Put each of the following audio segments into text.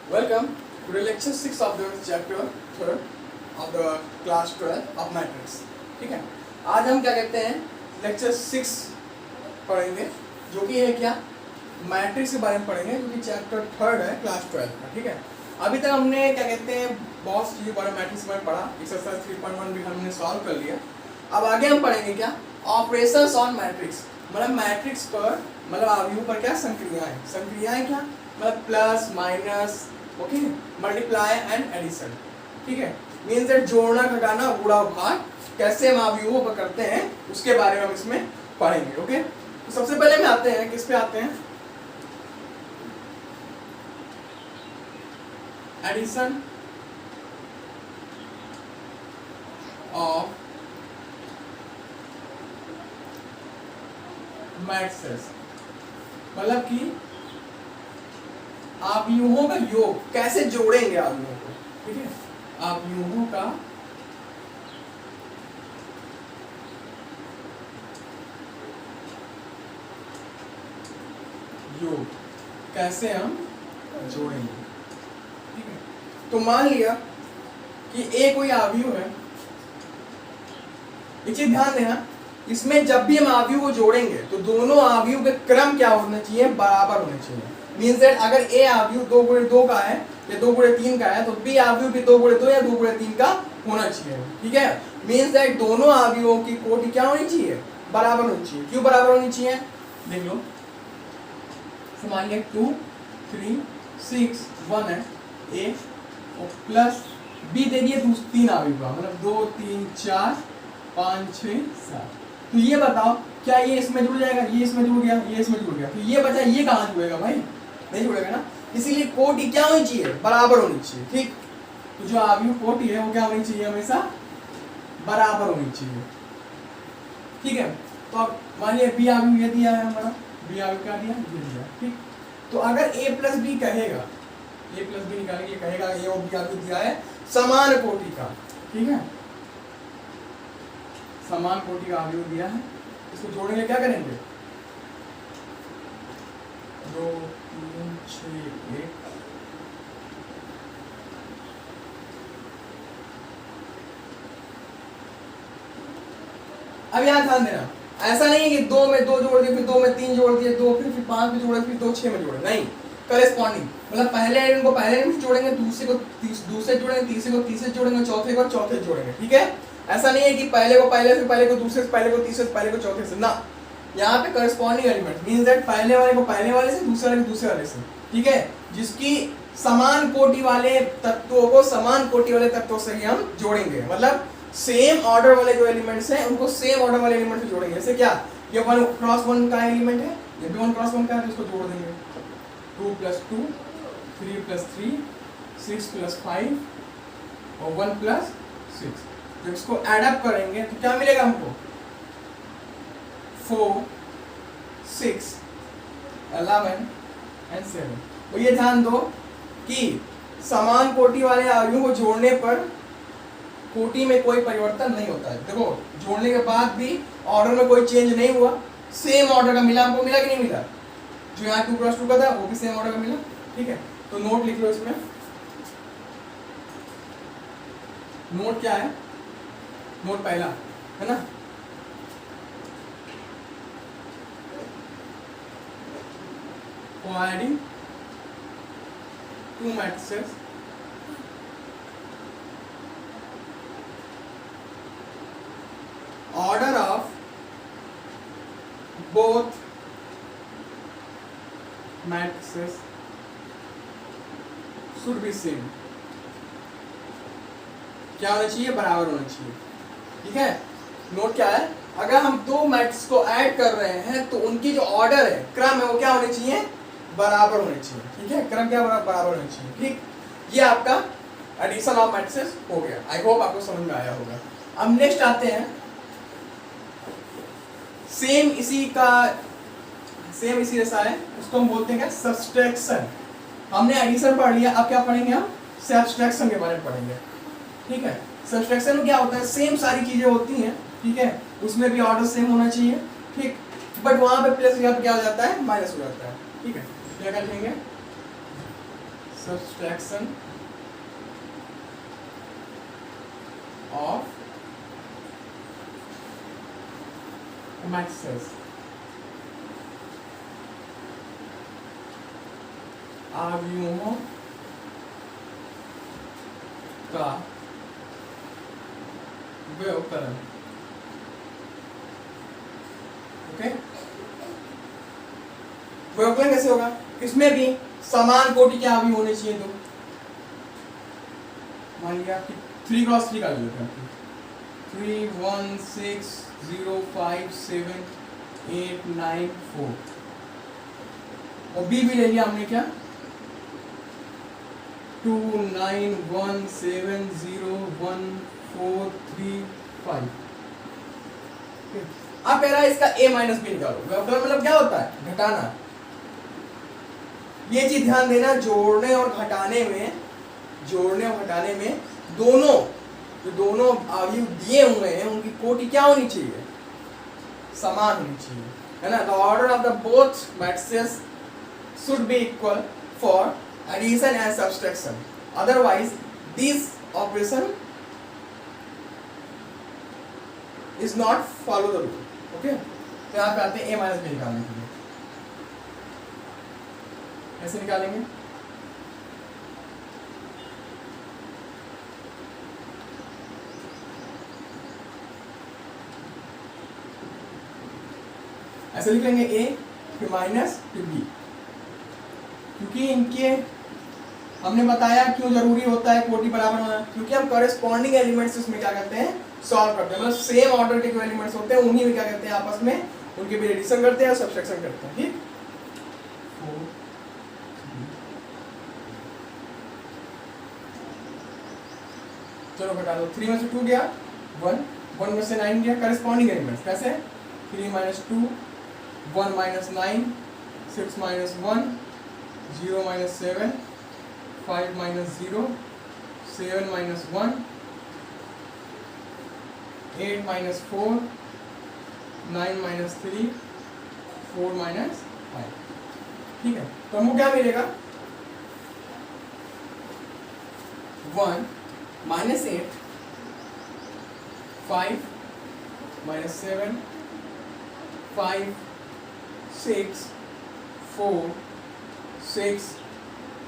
Welcome to the lecture 6 of the chapter 3rd of the class 12 of matrix. ठीक है, आज हम क्या कहते हैं लेक्चर 6 पढ़ेंगे जो कि है क्या मैट्रिक्स के बारे में पढ़ेंगे जो कि चैप्टर 3rd है क्लास 12 का। ठीक है, अभी तक हमने क्या कहते हैं बहुत चीज़ों बारे मैट्रिक्स में पढ़ा, एक्सरसाइज 3.1 भी हमने सॉल्व कर लिया। अब आगे हम पढ़ेंगे क्या ऑपरेशंस ऑन मैट्रिक्स, मतलब मैट्रिक्स पर मतलब आव्यूह पर क्या संक्रियाएं। संक्रियाएं क्या मतलब plus minus, okay, multiply and addition. ठीक है, मीन्स दैट जोड़ना घटाना गुणा भाग कैसे हम आव्यूहों पर करते हैं उसके बारे में हम इसमें पढ़ेंगे। ओके, तो सबसे पहले हम आते हैं किस पे आते हैं, एडिशन ऑफ मैट्रिसेस, मतलब कि आव्यूहों का योग कैसे जोड़ेंगे आव्यूहों को। ठीक है, आव्यूहों का योग कैसे हम जोड़ेंगे। ठीक है, तो मान लिया कि ए कोई आव्यूह है, एक चीज ध्यान देना, इसमें जब भी हम आव्यूह को जोड़ेंगे तो दोनों आव्यूह के क्रम क्या होना चाहिए, बराबर होने चाहिए। मीन्स दैट अगर ए आव्यूह 2 × 2 का है या 2 × 3 का है तो बी आव्यूह भी 2 × 2 या 2 × 3 का होना चाहिए। ठीक है, मीन्स दैट दोनों आव्यूहों की कोटि क्या होनी चाहिए, बराबर होनी चाहिए। क्यों बराबर होनी चाहिए, देख लो, मान लिया 2 3 6 1 है ए और प्लस बी दे दिए 3 आव्यूह का, मतलब 2 3 4 5 6 7। तो ये बताओ क्या ये इसमें जुड़ जाएगा, ये इसमें जुड़ गया, ये इसमें जुड़ गया, तो ये बचा, ये कहाँ जुड़ेगा भाई, नहीं जुड़ेगा ना। इसीलिए कोटि क्या होनी चाहिए, बराबर होनी चाहिए। ठीक, तो जो आव्यूह कोटि है वो क्या होनी चाहिए, हमेशा बराबर होनी चाहिए। ठीक है, तो अब मान लिया बी आव्यूह ये दिया है हमारा, बी आव्यूह क्या दिया, ये दिया। ठीक, तो अगर a प्लस बी कहेगा, a प्लस बी निकालेंगे, कहेगा ये और बी आव्यूह दिया है समान कोटि का। ठीक है, समान कोटि का आव्यूह दिया है, इसको जोड़ेंगे क्या करेंगे, 2 3 6 1। अब यहाँ ध्यान देना, ऐसा नहीं है कि 2 में 2 जोड़ दिए, फिर 2 में 3 जोड़ दिए, 2 फिर 5 में जोड़े, फिर 2 6 में जोड़े, नहीं, करेस्पॉन्डिंग, मतलब पहले एलिमेंट को पहले एलिमेंट से जोड़ेंगे, दूसरे को दूसरे जोड़ेंगे, तीसरे को तीसरे जोड़ेंगे, चौथे को चौथे जोड़ेंगे। ठीक है, ऐसा नहीं है कि पहले को पहले से, पहले को दूसरे से, पहले को तीसरे से, पहले को चौथे से, ना, यहाँ पे करस्पॉन्डिंग एलिमेंट मींस दैट पहले वाले को पहले वाले से, दूसरे वाले को दूसरे वाले से। ठीक है, जिसकी समान कोटि वाले तत्वों को समान कोटि वाले तत्वों से ही हम जोड़ेंगे, मतलब सेम ऑर्डर वाले जो एलिमेंट्स हैं उनको सेम ऑर्डर वाले एलिमेंट से जोड़ेंगे। जैसे क्या, ये 1 क्रॉस 1 का एलिमेंट है, ये भी 1 क्रॉस 1 का है, तो इसको जोड़ देंगे, 2 + 2 3 + 3 6 + 5 और 1 + 6। जब इसको ऐड अप करेंगे तो क्या मिलेगा हमको, 4 6 11 और 7। तो ये ध्यान दो कि समान कोटि वाले आव्यूहों को जोड़ने पर कोटि में कोई परिवर्तन नहीं होता है। देखो, जोड़ने के बाद भी ऑर्डर में कोई चेंज नहीं हुआ, सेम ऑर्डर का मिला हमको, मिला कि नहीं मिला, जो यहाँ 2 × 2 का था वो भी सेम ऑर्डर का मिला। ठीक है, तो नोट लिख लो इसमें, नोट क्या है, नोट पहला है ना, for adding 2 matrices order of both matrices should be same, क्या होना चाहिए, बराबर होना चाहिए। ठीक है, नोट क्या है, अगर हम 2 मैट्रिक्स को ऐड कर रहे हैं तो उनकी जो ऑर्डर है, क्रम है, वो क्या होने चाहिए, बराबर होने चाहिए। ठीक है, क्रम क्या बराबर होना चाहिए। ठीक, ये आपका एडिशन ऑफ मैट्रिसेस हो गया। आई होप आपको समझ में आया होगा। अब नेक्स्ट आते हैं, सेम इसी जैसा है, उसको हम बोलते हैं क्या, सब्सट्रैक्शन। हमने एडिशन पढ़ लिया, अब क्या पढ़ेंगे हम, सब्सट्रैक्शन के बारे में पढ़ेंगे। ठीक है, सब्सट्रैक्शन में क्या होता है, सेम सारी चीजें होती हैं। ठीक है, उसमें भी ऑर्डर सेम होना चाहिए। ठीक, बट वहां पे प्लस यहाँ पे क्या हो जाता है, माइनस हो जाता है। ठीक है, क्या कर लेंगे, subtraction of matrices आव्यूहों का व्यवकलन। ओके, व्यवकलन कैसे होगा? इसमें भी समान कोटि के अवयव होने चाहिए। तो मान लिया कि 3 क्रॉस 3 का ले लेते हैं, 3 1 6 0 5 7 8 9 4, और बी भी ले लिया हमने क्या, 2 9 1 7 0 1 4 3 5। अब कह रहा है इसका a माइनस बी निकालो। व्यवकलन मतलब क्या होता है? घटाना। ये चीज ध्यान देना, जोड़ने और घटाने में दोनों अवयव दिए हुए हैं उनकी कोटि क्या होनी चाहिए? समान होनी चाहिए, है ना। The order of the both matrices should be equal for addition and subtraction, otherwise this operation is not follow the rule. Okay, तो यहाँ पे आते हैं a माइनस बी निकालने के लिए। कैसे निकालेंगे? ऐसे लिखेंगे a फिर माइनस फिर b, क्योंकि इनके हमने बताया क्यों जरूरी होता है कोटि बराबर होना, क्योंकि हम कॉरेस्पॉन्डिंग एलिमेंट्स उसमें क्या करते हैं? सॉल्व करते हैं। मतलब सेम ऑर्डर के जो एलिमेंट्स होते हैं उन्हीं में क्या करते हैं? आपस में उनके भी एडिशन करते हैं और सब्सट्रैक्शन करते हैं। ठीक, 4 चलो घटा दो, 3 में से 2 गया 1, 1 में से 9 गया। कॉरेस्पॉन्डिंग एलिमेंट्स कैसे? 3 minus 2, 1 minus 9, 6 minus 1, 0 minus 7, 5 minus 0, 7 minus 1, 8 minus 4, 9 minus 3, 4 minus 5। ठीक है, तो हमको क्या मिलेगा? 1 minus 8, 5 minus 7, 5 6 4 6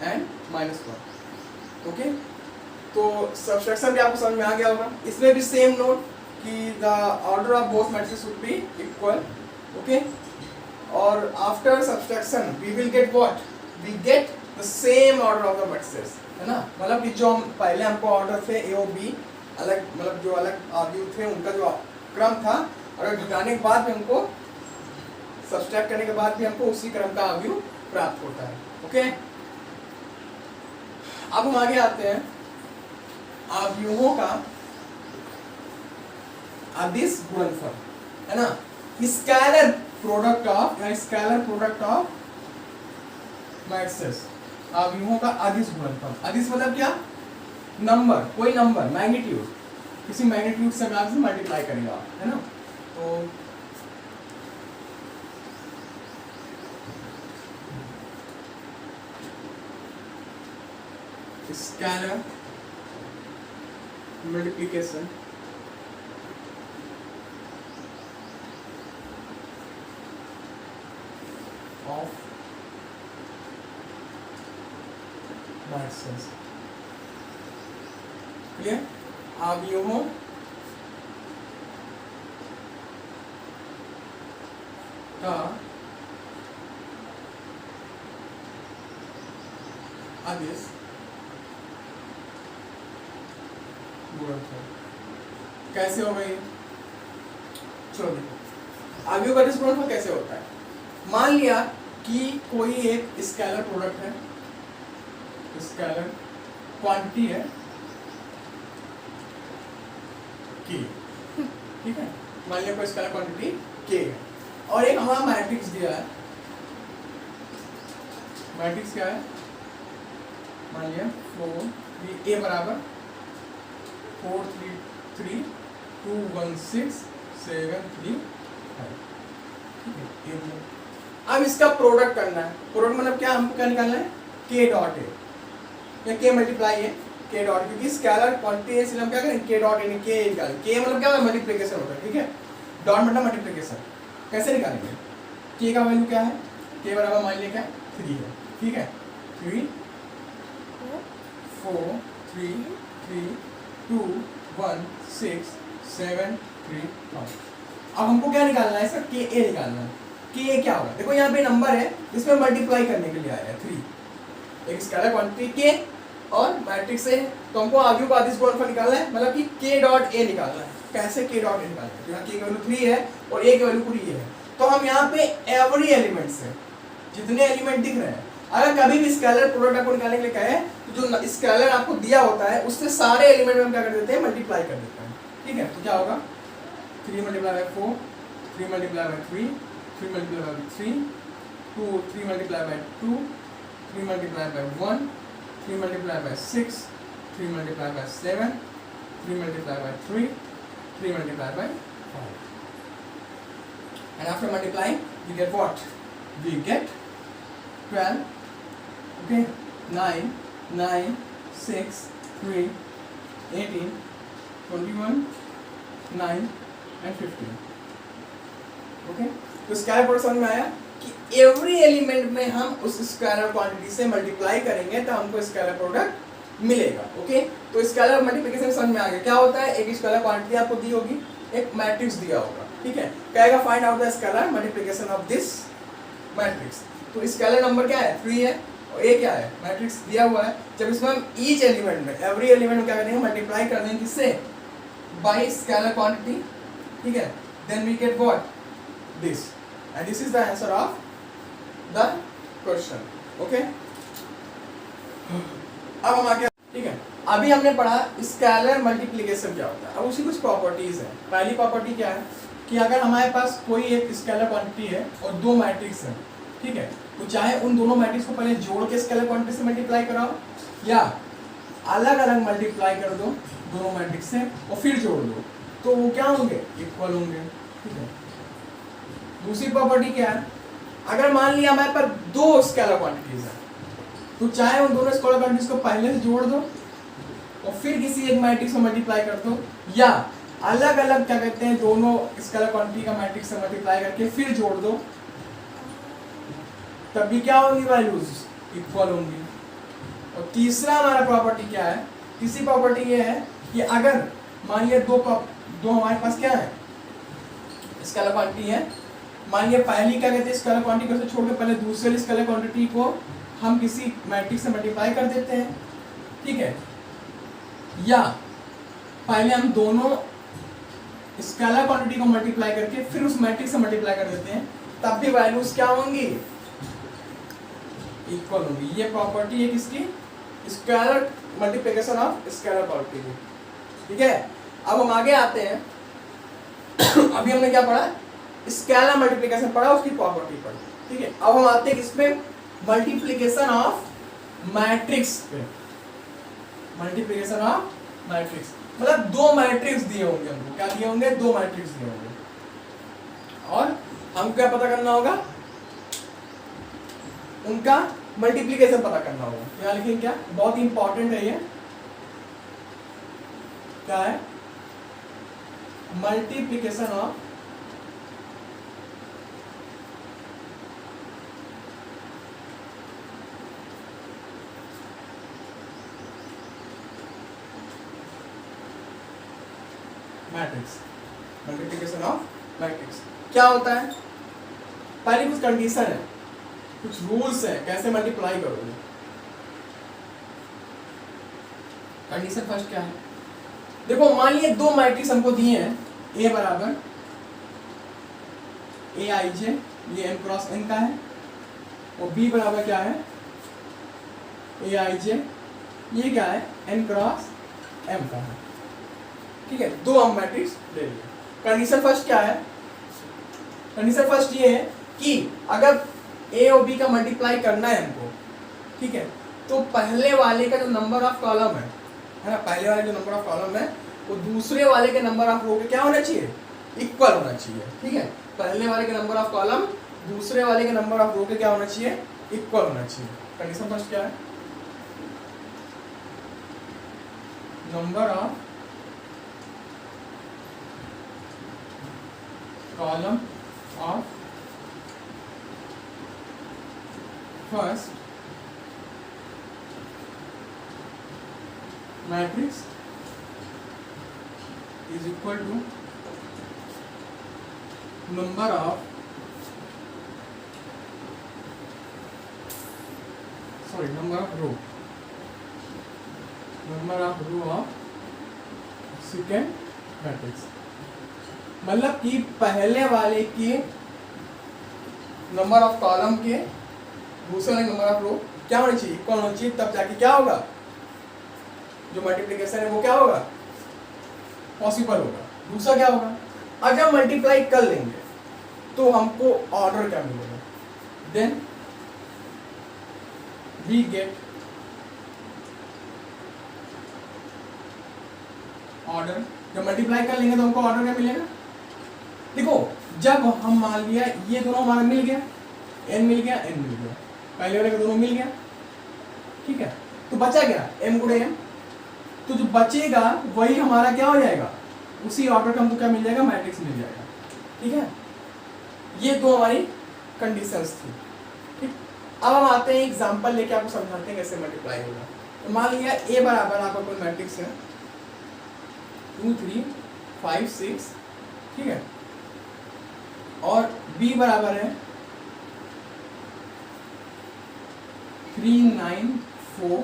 and minus 1। Okay, तो सब्सट्रैक्शन भी आपको समझ में आ गया होगा। इसमें भी सेम नोट कि the order of both matrices should be equal. Okay, और after subtraction we will get what? We get the same order of the matrices, है ना। मतलब कि जो हम पहले हमको ऑर्डर थे ए और बी अलग, मतलब जो अलग अवयव थे उनका जो क्रम था, और घटाने के बाद भी हमको, सब्सट्रैक्ट करने के बाद भी हमको उसी क्रम का अवयव प्राप्त होता है। ओके, अब हम आगे आते हैं अवयवों का अदिश गुणनफल, है ना। स्केलर प्रोडक्ट ऑफ मैट्रिसेस, अवयवों का अदिश गुणनफल। अदिश मतलब क्या? नंबर, कोई नंबर, मैग्नीट्यूड, किसी मैग्नीट्यूड से आप मल्टीप्लाई करेगा, है ना। तो scalar multiplication of matrices. Clear? अवयवों का अदिश गुणनफल कैसे होगा ये? चलो देखो, अवयव का अदिश गुणनफल कैसे होता है। मान लिया कि कोई एक स्केलर प्रोडक्ट है, स्केलर क्वांटिटी है k, ठीक है। मान लिया कोई स्केलर क्वांटिटी k है, और एक हमारा मैट्रिक्स दिया है। मैट्रिक्स क्या है? मान लिया 4 a बराबर 4 3 3 2 1 6 7 3 5। ठीक है, अब इसका प्रोडक्ट करना है। प्रोडक्ट मतलब क्या? हमको क्या निकालना है? k dot a। या के मल्टीप्लाई है के डॉट, क्योंकि स्केलर क्वांटिटी है इसलिए हम क्या करें के डॉट यानी के निकालें। के मतलब क्या होता है मल्टीप्लिकेशन होता है, ठीक है, डॉट मतलब मल्टीप्लिकेशन। कैसे निकालेंगे, के का वैल्यू क्या है, के बराबर मान लिया क्या 3 है, ठीक है, 3 4 3 3 2 1 6 7 3 5। अब हमको क्या निकालना है इसका के ए निकालना है। के ए क्या होगा, देखो यहाँ पे नंबर है इसमें मल्टीप्लाई करने के लिए आया है 3, एक स्केलर क्वांटिटी के और मैट्रिक्स है, तो हमको आगे का आदिश गुणनफल निकालना है, मतलब कि के डॉट ए निकालना है। कैसे के डॉट ए निकालना है, यहाँ के की वैल्यू 3 है और ए की वैल्यू पूरी ये है, तो हम यहाँ पे एवरी एलिमेंट से जितने एलिमेंट दिख रहे हैं, अगर कभी भी स्केलर प्रोडक्ट आपको निकालने के लिए कहे तो जो स्केलर आपको दिया होता है उससे सारे एलिमेंट में हम क्या कर देते हैं मल्टीप्लाई कर देते हैं, ठीक है। तो क्या होगा 3 multiply by 4, 3 multiply by 3, 3 multiply by 3, 2 3 multiply by 2, 3 multiply by 1, 3 multiply by 6, 3 multiply by 7, 3 multiply by 3, 3 multiply by 5, and after multiplying we get what, we get 12, okay, 9 9 6 3 18 21 9 and 15, okay। तो स्केलर प्रोडक्ट समझ में आया कि every element में हम उस scalar quantity से multiply करेंगे तो हमको स्केलर प्रोडक्ट मिलेगा, ओके। तो स्केलर मल्टीप्लिकेशन समझ में आ गया, क्या होता है, एक स्केलर क्वांटिटी आपको दी होगी, एक मैट्रिक्स दिया होगा, ठीक है, कहेगा find out the scalar multiplication of this matrix. तो स्केलर नंबर क्या है 3 है और ए क्या है मैट्रिक्स दिया हुआ है, जब इसमें हम ईच एलिमेंट में एवरी एलिमेंट में क्या करेंगे मल्टीप्लाई कर देंगे किससे, बाय स्केलर क्वांटिटी, ठीक है, then we get what this, and this is the answer of the question, okay. अब हम आगे, ठीक है, अभी हमने पढ़ा स्केलर मल्टीप्लिकेशन क्या होता है, अब उसी कुछ प्रॉपर्टीज है। पहली प्रॉपर्टी क्या है कि अगर हमारे पास कोई एक स्केलर क्वांटिटी है और दो मैट्रिक्स है, ठीक है, तो चाहे उन दोनों मैट्रिक्स को पहले जोड़ के स्केलर क्वांटिटी से मल्टीप्लाई कराओ या अलग अलग मल्टीप्लाई कर दो दोनों मैट्रिक्स से और फिर जोड़ दो, तो वो क्या होंगे इक्वल होंगे, ठीक है। दूसरी प्रॉपर्टी क्या है, अगर मान लिया हमारे पास दो स्केलर क्वांटिटीज है, तो चाहे उन दोनों स्केलर क्वांटिटीज को पहले से जोड़ दो और फिर किसी एक मैट्रिक्स को मल्टीप्लाई कर दो, या अलग अलग क्या कहते हैं दोनों स्केलर क्वांटिटी का मैट्रिक्स से मल्टीप्लाई करके फिर जोड़ दो, तब भी क्या होंगी वैल्यूज इक्वल होंगी। और तीसरा हमारा प्रॉपर्टी क्या है, तीसरी प्रॉपर्टी ये है कि अगर मान लिया दो हमारे पास क्या है स्केलर क्वांटिटी है, मान लिया पहली क्या कहते हैं स्केलर क्वांटिटी को छोड़ के पहले दूसरे स्केलर क्वांटिटी को हम किसी मैट्रिक्स से मल्टीप्लाई कर देते हैं, ठीक है, या पहले हम दोनों स्केलर क्वांटिटी को मल्टीप्लाई करके फिर उस मैट्रिक्स से मल्टीप्लाई कर देते हैं, तब भी वैल्यूज क्या होंगी इक्वल होंगी। ये प्रॉपर्टी है किसकी, scalar multiplication of scalar quantity, ठीक है। अब हम आगे आते हैं अभी हमने क्या पढ़ा स्केलर मल्टीप्लिकेशन पढ़ा, उसकी प्रॉपर्टी पढ़ी, ठीक है। अब हम आते हैं इसमें मल्टीप्लिकेशन ऑफ मैट्रिक्स पे, मल्टीप्लिकेशन ऑफ मैट्रिक्स मतलब दो मैट्रिक्स दिए होंगे हमको, क्या दिए होंगे दो मैट्रिक्स दिए होंगे, और हमको क्या पता करना होगा उनका मल्टीप्लिकेशन पता करना होगा। यहाँ लिखेंगे क्या, बहुत इंपॉर्टेंट है ये, क्या है multiplication of matrix, multiplication of matrix क्या होता है, पहले कुछ कंडीशन है, कुछ रूल्स है कैसे मल्टीप्लाई करोगे। कंडीशन फर्स्ट क्या है, देखो मान लिया दो मैट्रिक्स हमको दिए हैं, ए बराबर ए आई जे, ये एम क्रॉस एन का है, और बी बराबर क्या है ए आई जे, ये क्या है एन क्रॉस एम का है, ठीक है। दो हम मैट्रिक्स ले लिए। कंडीशन फर्स्ट क्या है, कंडीशन फर्स्ट ये है कि अगर ए और बी का मल्टीप्लाई करना है हमको, ठीक है, तो पहले वाले का जो नंबर ऑफ कॉलम है ना, पहले वाले जो नंबर ऑफ कॉलम है वो दूसरे वाले के नंबर ऑफ रो के क्या होना चाहिए इक्वल होना चाहिए, ठीक है। पहले वाले के नंबर ऑफ कॉलम दूसरे वाले के नंबर ऑफ रो के क्या होना चाहिए इक्वल होना चाहिए। कंडीशन फर्स्ट क्या है, number of column of first matrix is equal to number of row of second matrix. मतलब कि पहले वाले के नंबर ऑफ कॉलम के दूसरे वाले नंबर ऑफ रो क्या होनी चाहिए, इक्वल होनी चाहिए, तब जाके क्या होगा, जो मल्टीप्लिकेशन है वो क्या होगा, पॉसिबल होगा। दूसरा क्या होगा, अगर मल्टीप्लाई कर लेंगे तो हमको ऑर्डर क्या मिलेगा, देन वी गेट ऑर्डर। जब मल्टीप्लाई कर लेंगे तो हमको ऑर्डर क्या मिलेगा, देखो जब हम मान लिया ये दोनों हमारा मिल गया, n मिल गया, n मिल गया, पहले वाले का दोनों मिल गया, ठीक है, तो बचा क्या, m गुणे m, तो जो बचेगा वही हमारा क्या हो जाएगा, उसी ऑर्डर का हमको क्या मिल जाएगा, मैट्रिक्स मिल जाएगा। ठीक है, ये दो हमारी कंडीशंस थी। ठीक, अब हम आते हैं एग्जांपल लेके आपको समझाते हैं कैसे मल्टीप्लाई होगा। तो मान लिया a बराबर आपका कोई मैट्रिक्स है 2 3 5 6, ठीक है, और b बराबर है 3 9 4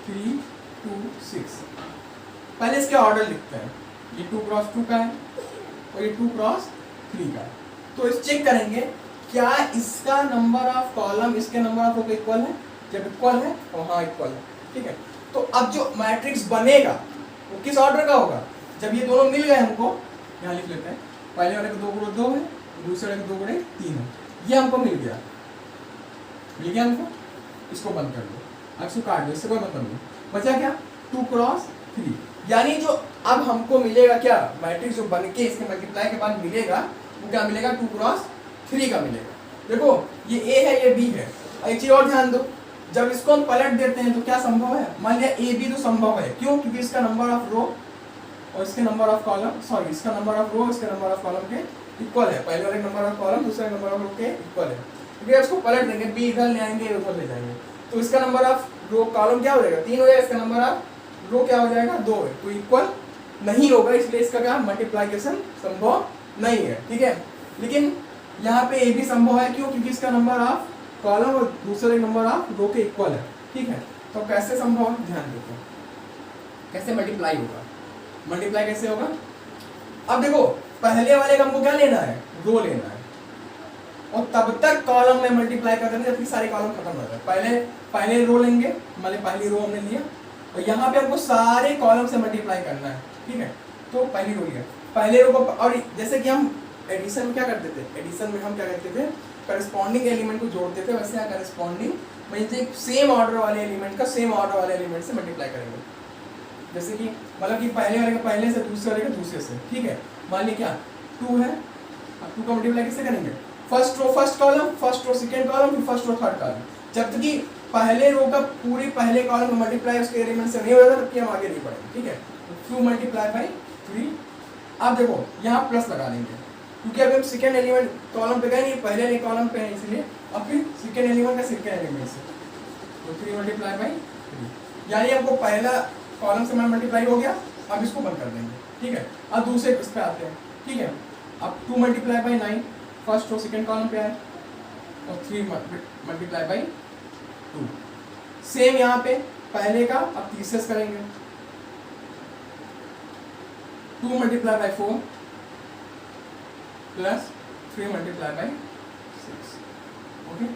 3 2 6। पहले इसके ऑर्डर लिखते हैं, ये 2 क्रॉस 2 का है और ये 2 क्रॉस 3 का है। तो इस चेक करेंगे क्या इसका नंबर ऑफ कॉलम इसके नंबर ऑफ रो के इक्वल है, जब इक्वल है तो हाँ इक्वल है। ठीक है, तो अब जो मैट्रिक्स बनेगा वो किस ऑर्डर का होगा, जब ये दोनों मिल गए हमको, यहाँ लिख लेते हैं, पहले वाले का 2 गुणे 2 है, दूसरे वाले का 2 गुणे 3 है, ये हमको मिल गया हमको, इसको बंद कर दो, अब इसको काट दो, इससे कोई मतलब नहीं, बचा क्या 2 क्रॉस 3, यानी जो अब हमको मिलेगा क्या, मैट्रिक्स जो बन के इसके मल्टीप्लाई के बाद मिलेगा वो क्या मिलेगा, 2 क्रॉस 3 का मिलेगा। देखो ये A है ये B है, और एक चीज और ध्यान दो, जब इसको हम पलट देते हैं तो क्या संभव है, मान लिया A B तो संभव है, क्यों, क्योंकि इसका नंबर ऑफ रो और इसके नंबर ऑफ कॉलम, सॉरी इसका नंबर ऑफ रो इसके नंबर ऑफ कॉलम के इक्वल है, पहले वाले नंबर ऑफ कॉलम दूसरे नंबर ऑफ रो के इक्वल है, क्योंकि इसको पलट देंगे, B इधर ले आएंगे उधर ले जाएंगे, तो इसका नंबर ऑफ रो कॉलम क्या हो जाएगा 3 हो जाएगा, इसका नंबर ऑफ रो क्या हो जाएगा 2 है, तो इक्वल नहीं होगा, इसलिए इसका क्या मल्टीप्लिकेशन संभव नहीं है। ठीक है, लेकिन यहाँ पे ए भी संभव है, क्यों, क्योंकि इसका नंबर ऑफ कॉलम और दूसरे नंबर ऑफ रो के इक्वल है। ठीक है, तो कैसे संभव है, ध्यान देते हैं कैसे मल्टीप्लाई होगा, मल्टीप्लाई कैसे होगा। अब देखो पहले वाले का हमको क्या लेना है, रो लेना है, और तब तक कॉलम में मल्टीप्लाई करते हैं जब तक सारे कॉलम खत्म हो जाए। पहले रो लेंगे, मतलब पहली रो हमने लिया, और यहाँ पे हमको सारे कॉलम से मल्टीप्लाई करना है। ठीक है, तो पहली रो लिया, पहले रो को, और जैसे कि हम एडिशन में क्या करते थे, एडिशन में हम क्या करते थे, करस्पॉन्डिंग एलिमेंट को जोड़ते थे, वैसे यहाँ करस्पॉन्डिंग मतलब सेम ऑर्डर वाले एलिमेंट का सेम ऑर्डर वाले एलिमेंट से मल्टीप्लाई करेंगे। जैसे कि मतलब कि पहले वाले का पहले से, दूसरे वाले का दूसरे से। ठीक है, मान लीजिए क्या 2 है, अब 2 का मल्टीप्लाई कैसे करेंगे, first row first column, first row second column, फिर फर्स्ट रो थर्ड कॉलम, जब तक कि पहले रो का पूरे पहले कॉलम का मल्टीप्लाई उसके एलिमेंट से नहीं हो जाता तब तक हम आगे नहीं बढ़ेंगे। ठीक है, तो 2 मल्टीप्लाई बाई 3। अब देखो यहाँ प्लस लगा देंगे, क्योंकि अभी हम सेकंड एलिमेंट कॉलम पे गए नहीं, पहले वाले कॉलम पे हैं, इसलिए अब फिर सेकंड एलिमेंट का सेकंड एलिमेंट से, तो 3 मल्टीप्लाई बाई 3, यानी हमको पहला कॉलम से मल्टीप्लाई हो गया, अब इसको बंद कर देंगे। ठीक है, अब दूसरे इस पे आते हैं। ठीक है, अब 2 multiply by 9 first row second column पे आए, और 3 मल्टीप्लाई बाई 2, सेम यहाँ पे पहले का अब तीसरे से करेंगे, 2 multiply by 4 plus 3 multiply by 6। Okay,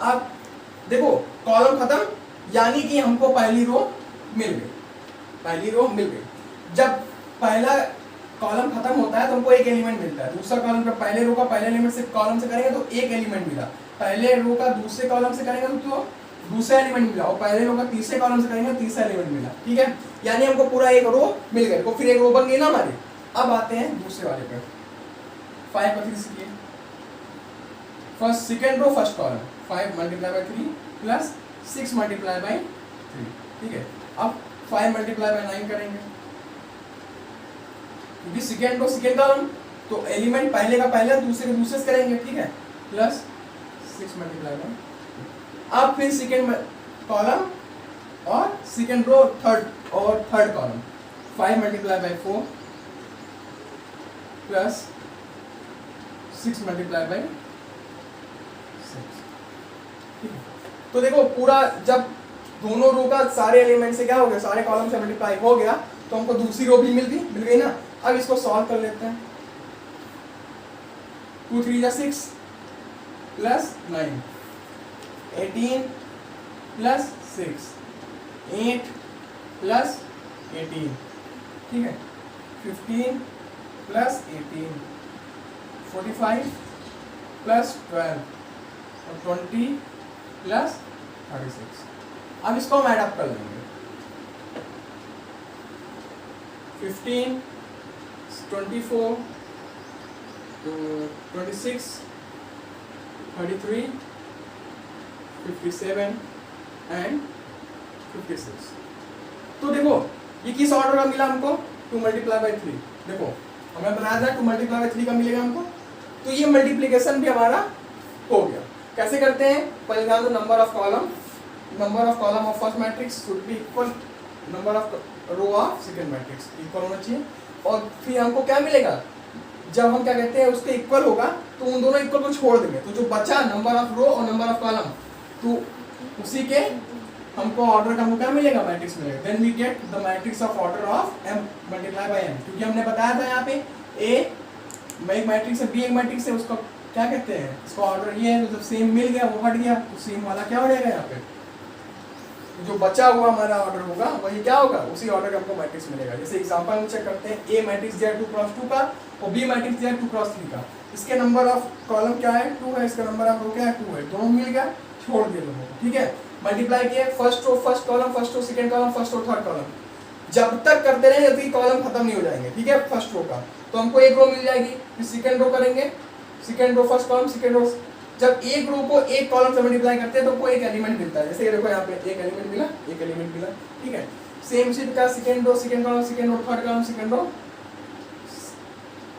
अब देखो कॉलम खत्म, यानी कि हमको पहली रो मिल गई, पहली रो मिल गई। जब पहला कॉलम खत्म होता है तो हमको एक एलिमेंट मिलता है, दूसरा कॉलम का पहले रो का पहले एलिमेंट से कॉलम से करेंगे तो एक एलिमेंट मिला, पहले रो का दूसरे कॉलम से करेंगे तो दूसरा एलिमेंट मिला, और पहले रो का तीसरे कॉलम से करेंगे तो तीसरा एलिमेंट मिला। ठीक है, यानी हमको पूरा एक रो मिल गई, तो फिर एक रो बन गई ना हमारी। अब आते हैं दूसरे वाले पे, 5 का 3 किए, first second row first column, 5 multiply by 3 plus 6 multiply by 3, ठीक है। अब 5 मल्टीप्लाई बाय 9 करेंगे, क्योंकि सेकेंड रो सेकेंड कॉलम, तो एलिमेंट पहले का पहले दूसरे के दूसरे से करेंगे, ठीक है। प्लस 6 मल्टीप्लाई बाय, अब फिर सेकेंड कॉलम और second row third column, 5 multiply by 4 plus 6 multiply by 6, ठीक है। तो देखो पूरा जब दोनों रो का सारे एलिमेंट से क्या हो गया, सारे कॉलम से मल्टीप्लाई हो गया, तो हमको दूसरी रो भी मिल गई ना। अब इसको सॉल्व कर लेते हैं। 2 3 जा 6 प्लस 9, 18 प्लस 6, 8 प्लस 18, ठीक है। 15 प्लस 18, 45 प्लस 12 और 20 प्लस 36। अब इसको हम ऐड अप कर लेंगे। 15, 24, 26, 33, 57 एंड 56। तो देखो ये किस ऑर्डर का मिला हमको, 2 मल्टीप्लाई बाय 3। देखो हमें बनाया था 2 मल्टीप्लाई बाय 3 का मिलेगा हमको, तो ये मल्टीप्लिकेशन भी हमारा हो गया। कैसे करते हैं, पहले ध्यान दो, number of column of first matrix should be equal number of row of second matrix, equal होना चाहिए। और फिर हमको क्या मिलेगा, जब हम क्या कहते हैं उसके इक्वल होगा तो उन दोनों इक्वल को छोड़ देंगे, तो जो बचा नंबर ऑफ रो और नंबर ऑफ कॉलम, तो उसी के हमको ऑर्डर का हमको क्या मिलेगा, मैट्रिक्स मिलेगा। Then we get the matrix of order of m multiply by n, क्योंकि हमने बताया था यहाँ पे a एक मैट्रिक्स है, b एक मैट्रिक्स है, उसको क्या कहते हैं, इसका ऑर्डर ये है। तो जब सेम मिल गया वो हट गया, तो सेम वाला क्या हो जाएगा यहाँ पे, जो बचा हुआ हमारा ऑर्डर होगा वही क्या होगा, उसी ऑर्डर का हमको मैट्रिक्स मिलेगा। जैसे एग्जांपल में चेक करते हैं, ए मैट्रिक्स दिया 2x2 का और बी मैट्रिक्स दिया 2x3 का। इसके नंबर ऑफ कॉलम क्या है, 2 है, इसका नंबर ऑफ रो क्या है, 2 है, दोनों मिल गया, छोड़ दिया दोनों को, ठीक है। मल्टीप्लाई किया, first row first column, first row second column, first row third column, जब तक करते रहे जब तक कॉलम खत्म नहीं हो जाएंगे, ठीक है। फर्स्ट रो का तो हमको एक रो मिल जाएगी, फिर सेकंड रो करेंगे, second row first column, second row, जब एक रो को एक कॉलम से मल्टीप्लाई करते हैं तो कोई एक एलिमेंट मिलता है। जैसे ये देखो यहाँ पे एक एलिमेंट मिला, एक एलिमेंट मिला, ठीक है। सेम इसी प्रकार second row second column, second row third column, second row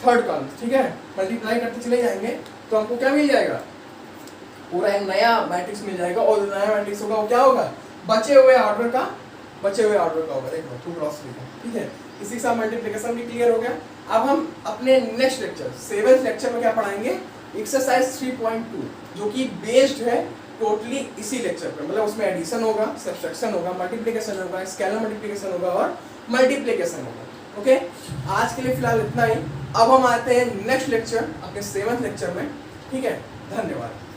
third column, ठीक है। मल्टीप्लाई करते चले जाएंगे तो हमको क्या मिल जाएगा, पूरा एक नया मैट्रिक्स मिल जाएगा। और जो नया मैट्रिक्स होगा वो क्या होगा, बचे हुए ऑर्डर का होगा, देखो 2x3 का, ठीक है। इसी के साथ मल्टीप्लिकेशन भी क्लियर हो गया। अब हम अपने नेक्स्ट लेक्चर 7th लेक्चर में क्या पढ़ाएंगे, एक्सरसाइज 3.2, जो कि बेस्ड है टोटली इसी लेक्चर पे, मतलब उसमें एडिशन होगा, सब्ट्रैक्शन होगा, मल्टीप्लिकेशन होगा, स्केलर मल्टीप्लिकेशन होगा और मल्टीप्लिकेशन होगा। ओके, आज के लिए फिलहाल इतना ही। अब हम आते हैं नेक्स्ट लेक्चर, अपने 7th लेक्चर में, ठीक है। धन्यवाद।